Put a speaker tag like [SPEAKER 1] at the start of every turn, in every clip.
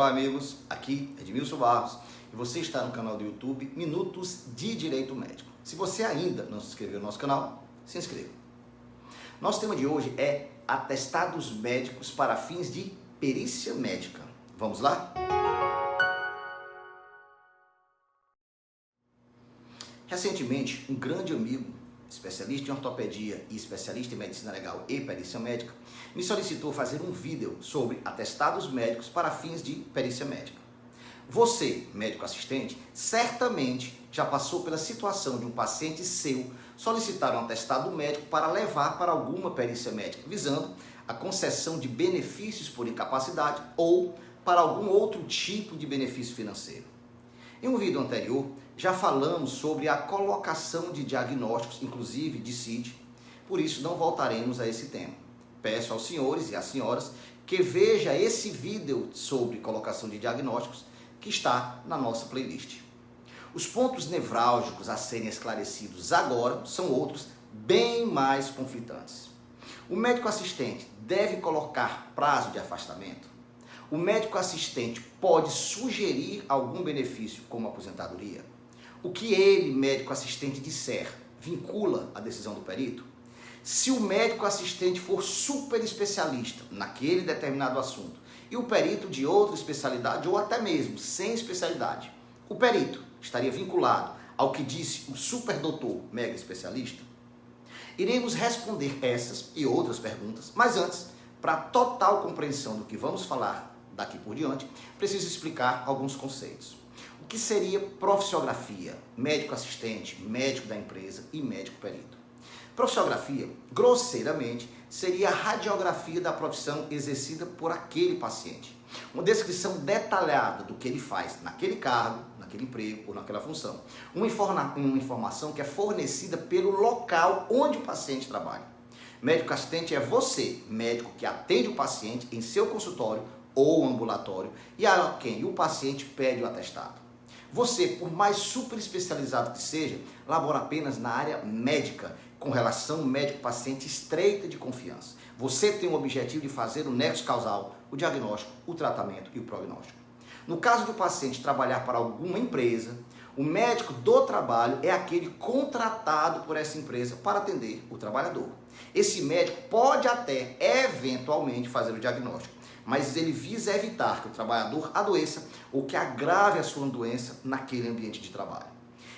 [SPEAKER 1] Olá amigos, aqui é Edmilson Barros e você está no canal do YouTube Minutos de Direito Médico. Se você ainda não se inscreveu no nosso canal, se inscreva. Nosso tema de hoje é atestados médicos para fins de perícia médica. Vamos lá? Recentemente, um grande amigo, especialista em ortopedia e especialista em medicina legal e perícia médica, me solicitou fazer um vídeo sobre atestados médicos para fins de perícia médica. Você, médico assistente, certamente já passou pela situação de um paciente seu solicitar um atestado médico para levar para alguma perícia médica, visando a concessão de benefícios por incapacidade ou para algum outro tipo de benefício financeiro. Em um vídeo anterior, já falamos sobre a colocação de diagnósticos, inclusive de CID, por isso não voltaremos a esse tema. Peço aos senhores e às senhoras que vejam esse vídeo sobre colocação de diagnósticos que está na nossa playlist. Os pontos nevrálgicos a serem esclarecidos agora são outros bem mais conflitantes. O médico assistente deve colocar prazo de afastamento? O médico assistente pode sugerir algum benefício como aposentadoria? O que ele, médico assistente, disser vincula a decisão do perito? Se o médico assistente for super especialista naquele determinado assunto e o perito de outra especialidade ou até mesmo sem especialidade, o perito estaria vinculado ao que disse o super doutor mega especialista? Iremos responder essas e outras perguntas, mas antes, para total compreensão do que vamos falar daqui por diante, preciso explicar alguns conceitos. O que seria profissiografia, médico assistente, médico da empresa e médico perito? Profissiografia, grosseiramente, seria a radiografia da profissão exercida por aquele paciente. Uma descrição detalhada do que ele faz naquele cargo, naquele emprego ou naquela função. Uma informação que é fornecida pelo local onde o paciente trabalha. Médico assistente é você, médico que atende o paciente em seu consultório ou ambulatório e a quem o paciente pede o atestado. Você, por mais super especializado que seja, labora apenas na área médica, com relação médico-paciente estreita de confiança. Você tem o objetivo de fazer o nexo causal, o diagnóstico, o tratamento e o prognóstico. No caso do paciente trabalhar para alguma empresa, o médico do trabalho é aquele contratado por essa empresa para atender o trabalhador. Esse médico pode até, eventualmente, fazer o diagnóstico, mas ele visa evitar que o trabalhador adoeça ou que agrave a sua doença naquele ambiente de trabalho.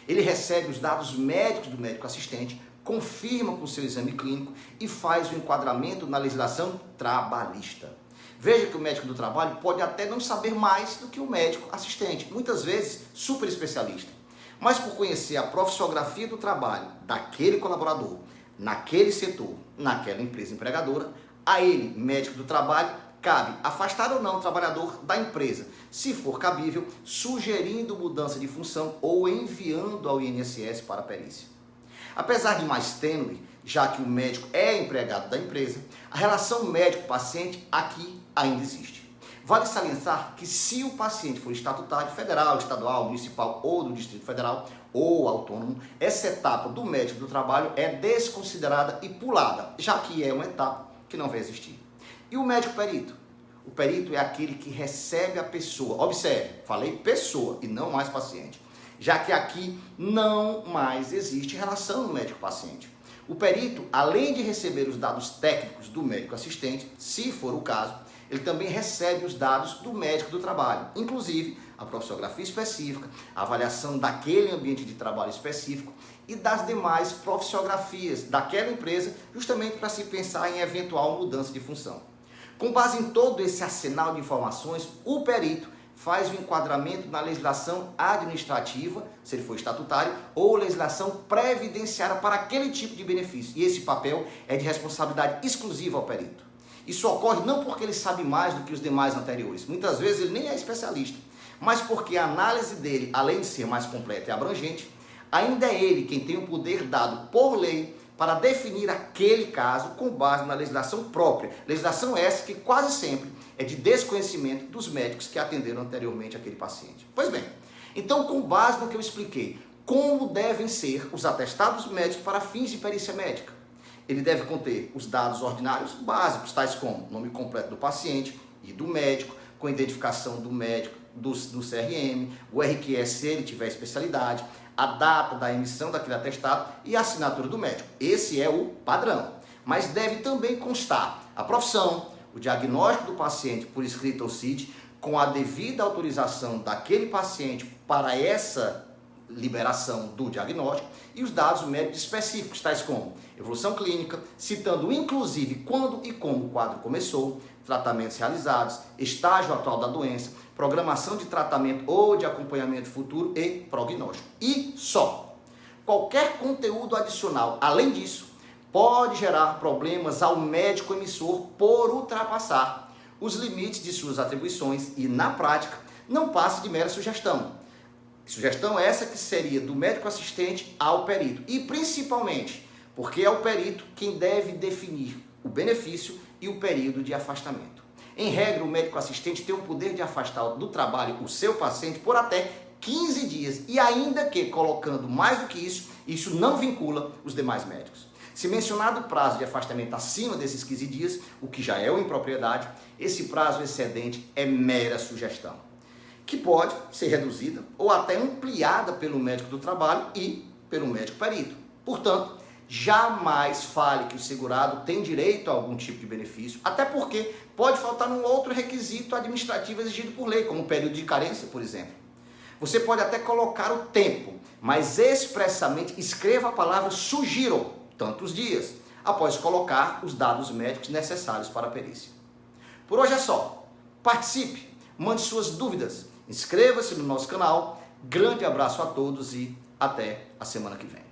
[SPEAKER 1] Ele recebe os dados médicos do médico assistente, confirma com o seu exame clínico e faz o enquadramento na legislação trabalhista. Veja que o médico do trabalho pode até não saber mais do que o médico assistente, muitas vezes super especialista. Mas por conhecer a profissiografia do trabalho daquele colaborador, naquele setor, naquela empresa empregadora, a ele, médico do trabalho, cabe afastar ou não o trabalhador da empresa, se for cabível, sugerindo mudança de função ou enviando ao INSS para a perícia. Apesar de mais tênue, já que o médico é empregado da empresa, a relação médico-paciente aqui ainda existe. Vale salientar que se o paciente for estatutário, federal, estadual, municipal ou do Distrito Federal ou autônomo, essa etapa do médico do trabalho é desconsiderada e pulada, já que é uma etapa que não vai existir. E o médico perito? O perito é aquele que recebe a pessoa. Observe, falei pessoa e não mais paciente, já que aqui não mais existe relação médico-paciente. O perito, além de receber os dados técnicos do médico assistente, se for o caso, ele também recebe os dados do médico do trabalho, inclusive a profissiografia específica, a avaliação daquele ambiente de trabalho específico e das demais profissiografias daquela empresa, justamente para se pensar em eventual mudança de função. Com base em todo esse arsenal de informações, o perito faz o enquadramento na legislação administrativa, se ele for estatutário, ou legislação previdenciária para aquele tipo de benefício. E esse papel é de responsabilidade exclusiva ao perito. Isso ocorre não porque ele sabe mais do que os demais anteriores, muitas vezes ele nem é especialista, mas porque a análise dele, além de ser mais completa e abrangente, ainda é ele quem tem o poder dado por lei para definir aquele caso com base na legislação própria. Legislação essa que quase sempre é de desconhecimento dos médicos que atenderam anteriormente aquele paciente. Pois bem, então com base no que eu expliquei, como devem ser os atestados médicos para fins de perícia médica? Ele deve conter os dados ordinários básicos, tais como nome completo do paciente e do médico, com identificação do médico, do CRM, o RQE se ele tiver especialidade, a data da emissão daquele atestado e a assinatura do médico. Esse é o padrão. Mas deve também constar a profissão, o diagnóstico do paciente por escrito ou CID, com a devida autorização daquele paciente para essa liberação do diagnóstico e os dados médicos específicos, tais como evolução clínica, citando inclusive quando e como o quadro começou, tratamentos realizados, estágio atual da doença, programação de tratamento ou de acompanhamento futuro e prognóstico. E só. Qualquer conteúdo adicional, além disso, pode gerar problemas ao médico emissor por ultrapassar os limites de suas atribuições e, na prática, não passe de mera sugestão. Sugestão essa que seria do médico assistente ao perito. E principalmente, porque é o perito quem deve definir o benefício e o período de afastamento. Em regra, o médico assistente tem o poder de afastar do trabalho o seu paciente por até 15 dias. E ainda que, colocando mais do que isso não vincula os demais médicos. Se mencionado o prazo de afastamento acima desses 15 dias, o que já é uma impropriedade, esse prazo excedente é mera sugestão, que pode ser reduzida ou até ampliada pelo médico do trabalho e pelo médico perito. Portanto, jamais fale que o segurado tem direito a algum tipo de benefício, até porque pode faltar um outro requisito administrativo exigido por lei, como o período de carência, por exemplo. Você pode até colocar o tempo, mas expressamente escreva a palavra sugiro, tantos dias, após colocar os dados médicos necessários para a perícia. Por hoje é só. Participe, mande suas dúvidas, inscreva-se no nosso canal. Grande abraço a todos e até a semana que vem.